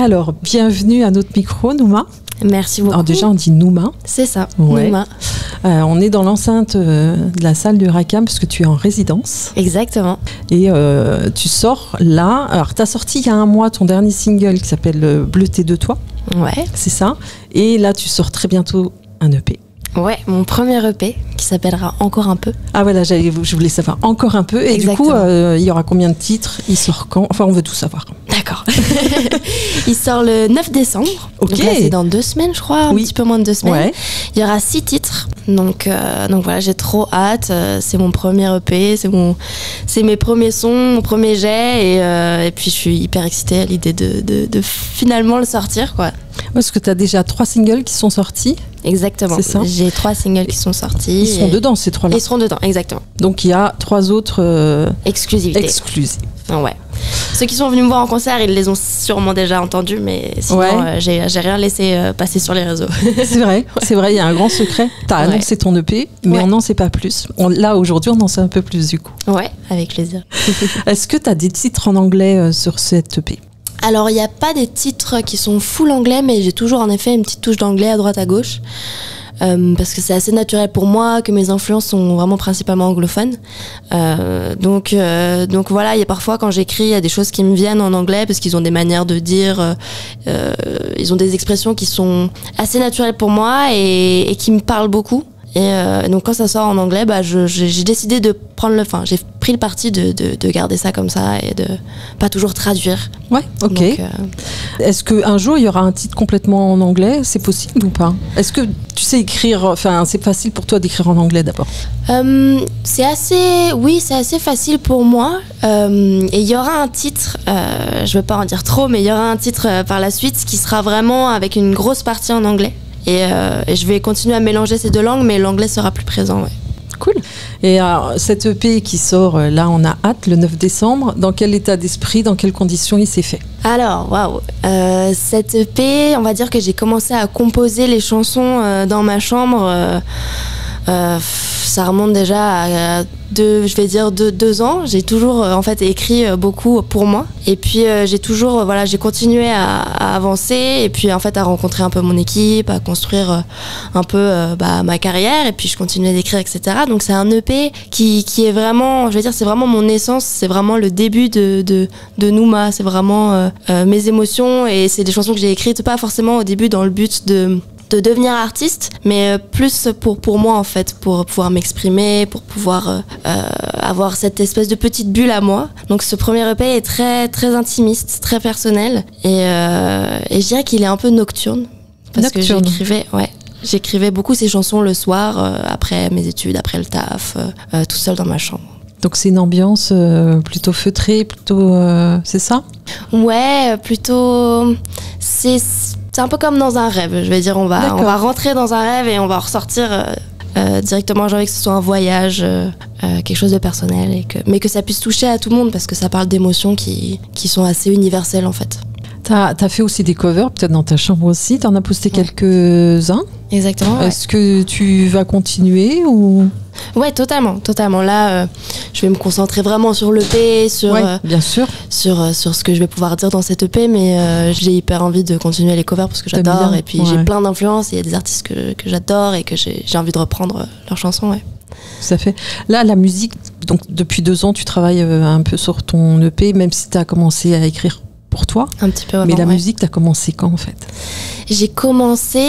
Alors, bienvenue à notre micro, Nouma. Merci beaucoup. Alors déjà, on dit Nouma. C'est ça, ouais. Nouma. On est dans l'enceinte de la salle du Rackham parce que tu es en résidence. Exactement. Et tu sors là. Alors, tu as sorti il y a un mois ton dernier single qui s'appelle Bleuté de toi. Ouais. C'est ça. Et là, tu sors très bientôt un EP. Ouais, mon premier EP qui s'appellera Encore un peu. Ah voilà, je voulais savoir encore un peu. Et exactement. Du coup, il y aura combien de titres? Il sort quand? Enfin, on veut tout savoir. D'accord. Il sort le 9 décembre. Ok. Donc là, c'est dans 2 semaines, je crois, un petit peu moins de 2 semaines. Ouais. Il y aura 6 titres. Donc voilà, j'ai trop hâte. C'est mon premier EP, c'est mes premiers sons, mon premier jet. Et puis, je suis hyper excitée à l'idée de finalement le sortir, quoi. Parce que tu as déjà 3 singles qui sont sortis. Exactement. C'est ça. J'ai 3 singles qui sont sortis. Ils seront dedans, ces 3-là. Ils seront dedans, exactement. Donc il y a 3 autres exclusivités. Exclusives. Ouais. Ceux qui sont venus me voir en concert, ils les ont sûrement déjà entendus, mais sinon, ouais. J'ai rien laissé passer sur les réseaux. C'est vrai, c'est vrai, il y a un grand secret. Tu as annoncé ton EP, mais on n'en sait pas plus. Là, aujourd'hui, on en sait un peu plus du coup. Ouais, avec plaisir. Est-ce que tu as des titres en anglais sur cette EP ? Alors, il n'y a pas des titres qui sont full anglais, mais j'ai toujours en effet une petite touche d'anglais à droite à gauche. Parce que c'est assez naturel pour moi, que mes influences sont vraiment principalement anglophones. Donc voilà, il y a parfois quand j'écris, il y a des choses qui me viennent en anglais parce qu'ils ont des manières de dire, ils ont des expressions qui sont assez naturelles pour moi et qui me parlent beaucoup. Et donc quand ça sort en anglais, j'ai décidé de j'ai pris le parti de garder ça comme ça et de pas toujours traduire. Ouais, ok. Donc, est-ce qu'un jour il y aura un titre complètement en anglais? C'est possible ou pas? Est-ce que tu sais écrire, enfin c'est facile pour toi d'écrire en anglais d'abord? C'est assez facile pour moi. Et il y aura un titre, je veux pas en dire trop, mais il y aura un titre par la suite qui sera vraiment avec une grosse partie en anglais. Et je vais continuer à mélanger ces 2 langues, mais l'anglais sera plus présent, ouais. Cool. Et alors, cette EP qui sort, là, on a hâte, le 9 décembre. Dans quel état d'esprit, dans quelles conditions il s'est fait? Alors, waouh. Cette EP, on va dire que j'ai commencé à composer les chansons dans ma chambre. Ça remonte déjà à 2 ans. J'ai toujours en fait écrit beaucoup pour moi. Et puis j'ai continué à avancer et puis en fait à rencontrer un peu mon équipe, à construire un peu ma carrière. Et puis je continuais d'écrire, etc. Donc c'est un EP qui est vraiment, je veux dire, c'est vraiment mon essence. C'est vraiment le début de Nouma. C'est vraiment mes émotions et c'est des chansons que j'ai écrites pas forcément au début dans le but de devenir artiste, mais plus pour moi en fait, pour pouvoir m'exprimer, pour pouvoir avoir cette espèce de petite bulle à moi. Donc ce premier EP est très très intimiste, très personnel et je dirais qu'il est un peu nocturne parce que j'écrivais beaucoup ces chansons le soir après mes études, après le taf, tout seul dans ma chambre. Donc c'est une ambiance plutôt feutrée, plutôt c'est ça? Ouais, plutôt c'est un peu comme dans un rêve, je vais dire, on va rentrer dans un rêve et on va ressortir directement. J'ai envie que ce soit un voyage, quelque chose de personnel, mais que ça puisse toucher à tout le monde parce que ça parle d'émotions qui sont assez universelles en fait. T'as fait aussi des covers, peut-être dans ta chambre aussi, t'en as posté quelques-uns. Exactement. Est-ce que tu vas continuer ou... Ouais, totalement. Là, je vais me concentrer vraiment sur l'EP, bien sûr. sur ce que je vais pouvoir dire dans cette EP, mais j'ai hyper envie de continuer les covers parce que j'adore et puis j'ai plein d'influences. Il y a des artistes que j'adore et que j'ai envie de reprendre leurs chansons, ouais. Ça fait. Là, la musique, donc depuis 2 ans, tu travailles un peu sur ton EP, même si tu as commencé à écrire pour toi. Un petit peu avant, mais la musique, tu as commencé quand en fait? J'ai commencé,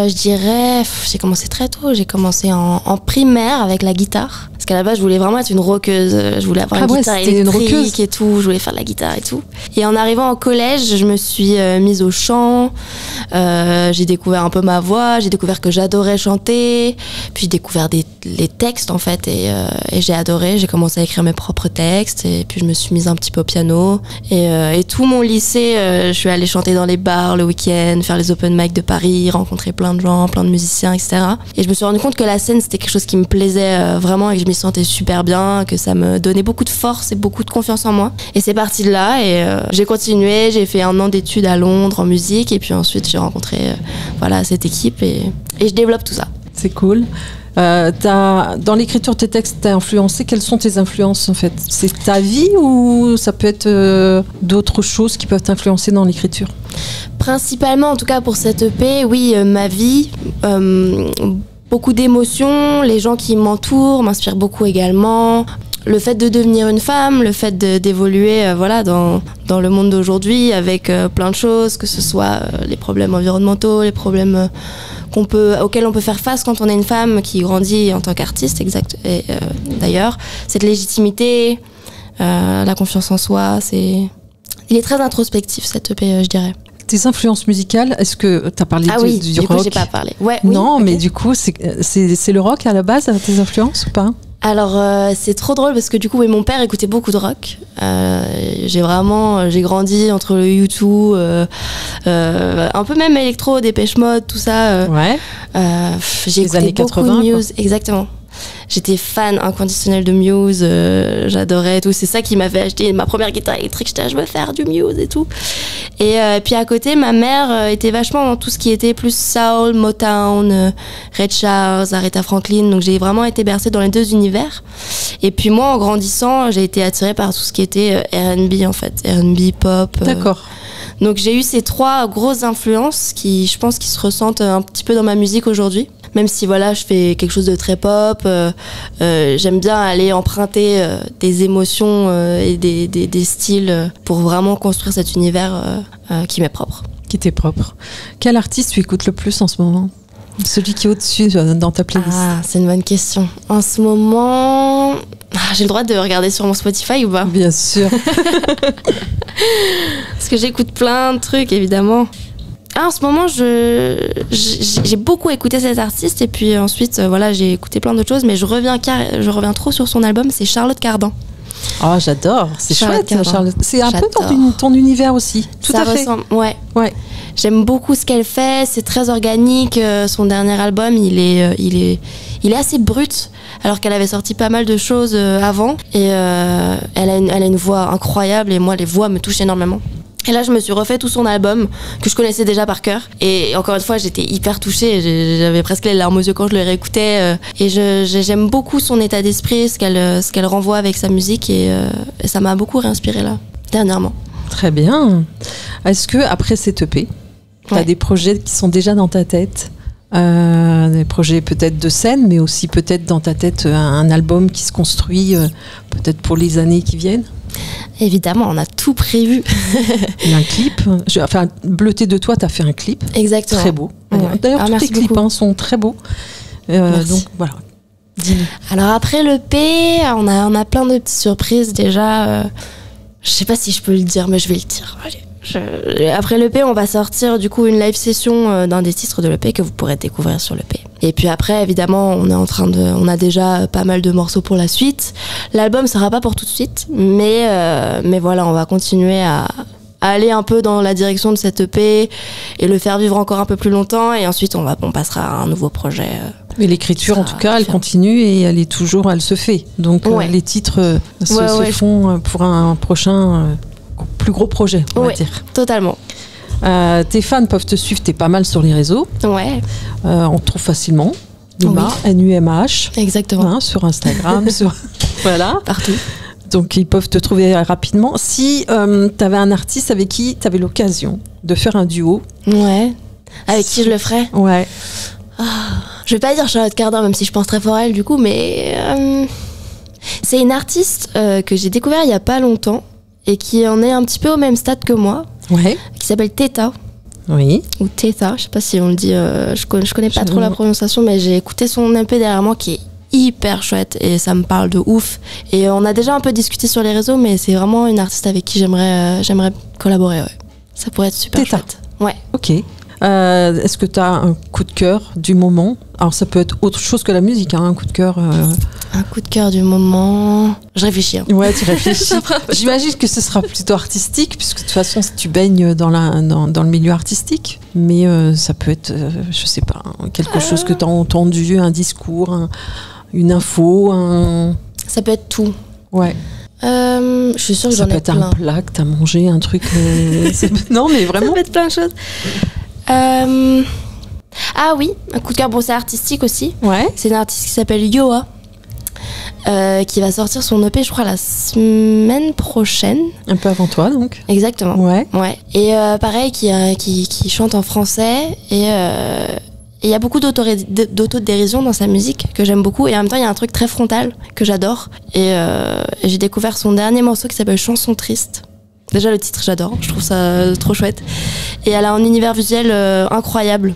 j'ai commencé très tôt. J'ai commencé en primaire avec la guitare. Parce qu'à la base, je voulais vraiment être une rockeuse. Je voulais avoir une guitare électrique et tout. Je voulais faire de la guitare et tout. Et en arrivant au collège, je me suis mise au chant. J'ai découvert un peu ma voix. J'ai découvert que j'adorais chanter. Puis j'ai découvert les textes en fait. Et j'ai adoré. J'ai commencé à écrire mes propres textes. Et puis je me suis mise un petit peu au piano. Et tout mon lycée, je suis allée chanter dans les bars le week-end, faire les open mic de Paris, rencontrer plein de gens, plein de musiciens, etc. Et je me suis rendu compte que la scène, c'était quelque chose qui me plaisait vraiment et que je m'y sentais super bien, que ça me donnait beaucoup de force et beaucoup de confiance en moi. Et c'est parti de là et j'ai continué, j'ai fait 1 an d'études à Londres en musique et puis ensuite j'ai rencontré cette équipe et je développe tout ça. C'est cool. Dans l'écriture de tes textes, t'as influencé. Quelles sont tes influences en fait? C'est ta vie ou ça peut être d'autres choses qui peuvent t'influencer dans l'écriture? Principalement, en tout cas pour cette EP, oui, ma vie, beaucoup d'émotions, les gens qui m'entourent m'inspirent beaucoup également. Le fait de devenir une femme, le fait d'évoluer voilà, dans le monde d'aujourd'hui avec plein de choses, que ce soit les problèmes environnementaux, les problèmes auxquels on peut faire face quand on est une femme qui grandit en tant qu'artiste, exact. Et d'ailleurs, cette légitimité, la confiance en soi, il est très introspectif cette EP, je dirais. Tes influences musicales, est-ce que tu as parlé du rock? Coup, j'ai pas parlé. Ouais, non, oui, mais du coup, c'est le rock à la base, tes influences ou pas? Alors c'est trop drôle parce que du coup oui, mon père écoutait beaucoup de rock. J'ai grandi entre le U2, un peu même électro, Dépêche Mode, tout ça. Ouais. J'ai écouté années beaucoup 80, de Muse, exactement. J'étais fan inconditionnelle de Muse, j'adorais tout. C'est ça qui m'avait acheté ma première guitare électrique. J'étais, je veux faire du Muse et tout. Et puis à côté, ma mère était vachement dans tout ce qui était plus soul, Motown, Ray Charles, Aretha Franklin. Donc j'ai vraiment été bercée dans les deux univers. Et puis moi, en grandissant, j'ai été attirée par tout ce qui était R&B en fait, R&B, pop. D'accord. Donc j'ai eu ces trois grosses influences qui, je pense, qui se ressentent un petit peu dans ma musique aujourd'hui. Même si voilà, je fais quelque chose de très pop, j'aime bien aller emprunter des émotions et des styles pour vraiment construire cet univers qui m'est propre. Qui t'est propre. Quel artiste tu écoutes le plus en ce moment? Celui qui est au-dessus dans ta playlist? Ah, c'est une bonne question. En ce moment, j'ai le droit de regarder sur mon Spotify ou pas? Bien sûr. Parce que j'écoute plein de trucs, évidemment. En ce moment, j'ai beaucoup écouté cet artiste et puis ensuite, voilà, j'ai écouté plein d'autres choses, mais je reviens trop sur son album, c'est Charlotte Cardin. Oh, j'adore, c'est chouette, Charlotte. C'est un peu ton univers aussi. Tout à fait. Ressemble, ouais. J'aime beaucoup ce qu'elle fait, c'est très organique. Son dernier album, il est assez brut, alors qu'elle avait sorti pas mal de choses avant. Et elle a une voix incroyable et moi, les voix me touchent énormément. Et là, je me suis refait tout son album, que je connaissais déjà par cœur. Et encore une fois, j'étais hyper touchée. J'avais presque les larmes aux yeux quand je le réécoutais. Et j'aime beaucoup son état d'esprit, ce qu'elle renvoie avec sa musique. Et ça m'a beaucoup réinspirée là, dernièrement. Très bien. Est-ce que après cette EP, tu as des projets qui sont déjà dans ta tête? Des projets peut-être de scène, mais aussi peut-être dans ta tête un album qui se construit peut-être pour les années qui viennent? Évidemment, on a tout prévu. Il y a un clip. Bleuté de toi, tu as fait un clip. Exactement. Très beau. Ouais. D'ailleurs, tous tes clips sont très beaux. Donc voilà. Dis-nous. Alors après l'EP, on a plein de petites surprises déjà. Je sais pas si je peux le dire, mais je vais le dire. Allez. Après l'EP, on va sortir du coup une live session d'un des titres de l'EP que vous pourrez découvrir sur l'EP. Et puis après, évidemment, on a déjà pas mal de morceaux pour la suite. L'album sera pas pour tout de suite, mais voilà, on va continuer à aller un peu dans la direction de cette EP et le faire vivre encore un peu plus longtemps. Et ensuite, on passera à un nouveau projet. Mais l'écriture, en tout cas, elle continue et elle se fait. Donc les titres se font pour un prochain plus gros projet, on va dire. Totalement. Tes fans peuvent te suivre, t'es pas mal sur les réseaux. Ouais. On te trouve facilement. NUMH. Exactement. Sur Instagram, voilà. Partout. Donc ils peuvent te trouver rapidement. Si t'avais un artiste avec qui t'avais l'occasion de faire un duo. Ouais. Avec qui je le ferais? Ouais. Je vais pas dire Charlotte Cardin, même si je pense très fort à elle du coup, mais c'est une artiste que j'ai découvert il y a pas longtemps et qui en est un petit peu au même stade que moi. Ouais. Qui s'appelle Theta. Oui. Ou Theta, je sais pas si on le dit, je connais pas trop la prononciation, mais j'ai écouté son EP derrière moi qui est hyper chouette et ça me parle de ouf. Et on a déjà un peu discuté sur les réseaux, mais c'est vraiment une artiste avec qui j'aimerais collaborer. Ouais. Ça pourrait être super chouette. Ouais. Ok. Est-ce que tu as un coup de cœur du moment? Alors ça peut être autre chose que la musique, un coup de cœur. Un coup de cœur du moment. Je réfléchis. Ouais, tu réfléchis. J'imagine que ce sera plutôt artistique, puisque de toute façon tu baignes dans le milieu artistique. Mais ça peut être, je sais pas, quelque chose que tu as entendu, un discours, une info. Ça peut être tout. Ouais. Je suis sûre que j'en ai plein. Ça peut être un plat que tu as mangé, un truc. Non, mais vraiment. Ça peut être plein de choses. Ah oui, un coup de cœur, bon c'est artistique aussi. Ouais. C'est une artiste qui s'appelle Yoa, qui va sortir son EP je crois la semaine prochaine. Un peu avant toi donc. Exactement. Ouais. Et pareil qui chante en français et il y a beaucoup d'autodérision dans sa musique que j'aime beaucoup et en même temps il y a un truc très frontal que j'adore et j'ai découvert son dernier morceau qui s'appelle Chanson triste. Déjà le titre j'adore, je trouve ça trop chouette et elle a un univers visuel incroyable.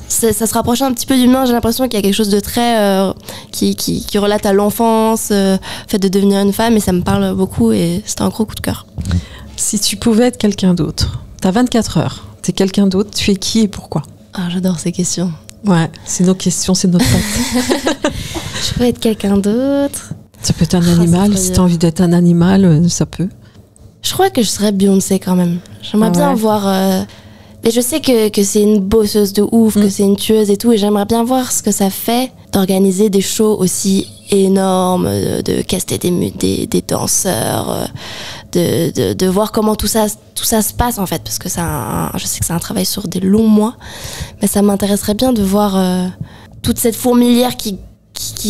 Ça se rapproche un petit peu du mien, j'ai l'impression qu'il y a quelque chose de très qui relate à l'enfance, le fait de devenir une femme et ça me parle beaucoup et c'était un gros coup de cœur. Si tu pouvais être quelqu'un d'autre, t'as 24 heures, t'es quelqu'un d'autre, tu es qui et pourquoi? Ah, j'adore ces questions. Ouais, c'est nos questions, c'est notre patte. Je peux être quelqu'un d'autre. Ça peut être un animal, si t'as envie d'être un animal, ça peut. Je crois que je serais Beyoncé quand même. J'aimerais bien voir... Mais je sais que c'est une bosseuse de ouf, que c'est une tueuse et tout, et j'aimerais bien voir ce que ça fait d'organiser des shows aussi énormes, de caster des danseurs, de voir comment tout ça se passe en fait, parce que je sais que c'est un travail sur des longs mois, mais ça m'intéresserait bien de voir toute cette fourmilière qui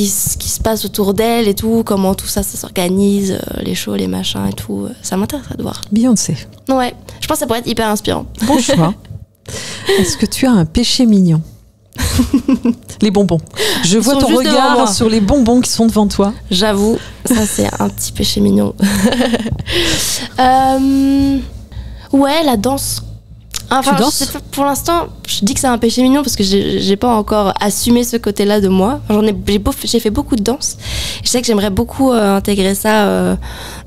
se passe autour d'elle et tout, comment tout ça s'organise, les shows, les machins et tout, ça m'intéresserait de voir. Beyoncé. Ouais, je pense que ça pourrait être hyper inspirant. Bon choix. Est-ce que tu as un péché mignon? Les bonbons. Je vois ton regard sur les bonbons qui sont devant toi. J'avoue, ça c'est un petit péché mignon. Ouais, la danse. Enfin, tu danses? Pour l'instant, je dis que c'est un péché mignon parce que j'ai pas encore assumé ce côté-là de moi. Enfin, j'ai fait beaucoup de danse. Je sais que j'aimerais beaucoup intégrer ça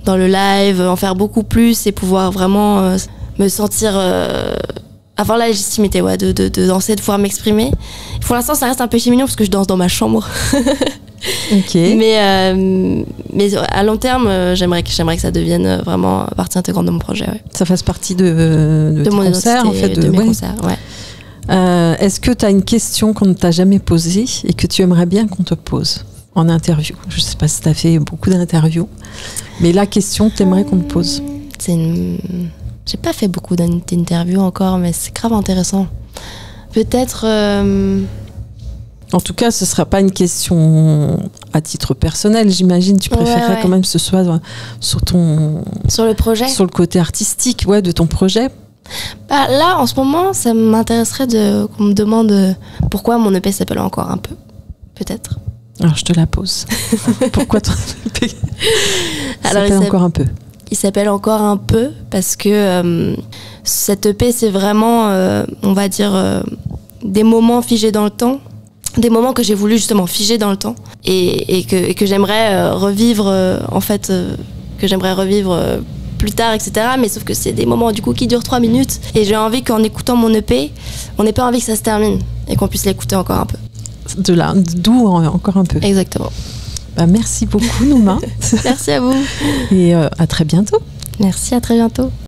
dans le live, en faire beaucoup plus et pouvoir vraiment me sentir... avoir la légitimité de danser, de pouvoir m'exprimer. Pour l'instant, ça reste un péché mignon parce que je danse dans ma chambre. Ok. Mais à long terme, j'aimerais que ça devienne vraiment partie intégrante de mon projet. Ouais. Ça fasse partie de tes mon concerts, en fait. de mes concerts, ouais. Est-ce que tu as une question qu'on ne t'a jamais posée et que tu aimerais bien qu'on te pose en interview? Je ne sais pas si tu as fait beaucoup d'interviews, mais la question que tu aimerais qu'on te pose. J'ai pas fait beaucoup d'interviews encore, mais c'est grave intéressant. Peut-être... En tout cas, ce ne sera pas une question à titre personnel, j'imagine. Tu préférerais quand même que ce soit sur le projet. Sur le côté artistique de ton projet. Bah, là, en ce moment, ça m'intéresserait qu'on me demande pourquoi mon EP s'appelle Encore un peu. Peut-être. Alors, je te la pose. Pourquoi ton EP s'appelle Encore un peu? Il s'appelle Encore un peu parce que cette EP, c'est vraiment, on va dire, des moments figés dans le temps. Des moments que j'ai voulu justement figer dans le temps et que j'aimerais revivre, que j'aimerais revivre plus tard, etc. Mais sauf que c'est des moments du coup qui durent 3 minutes et j'ai envie qu'en écoutant mon EP, on n'ait pas envie que ça se termine et qu'on puisse l'écouter encore un peu. D'où encore un peu. Exactement. Bah, merci beaucoup Nouma. Merci à vous. Et à très bientôt. Merci, à très bientôt.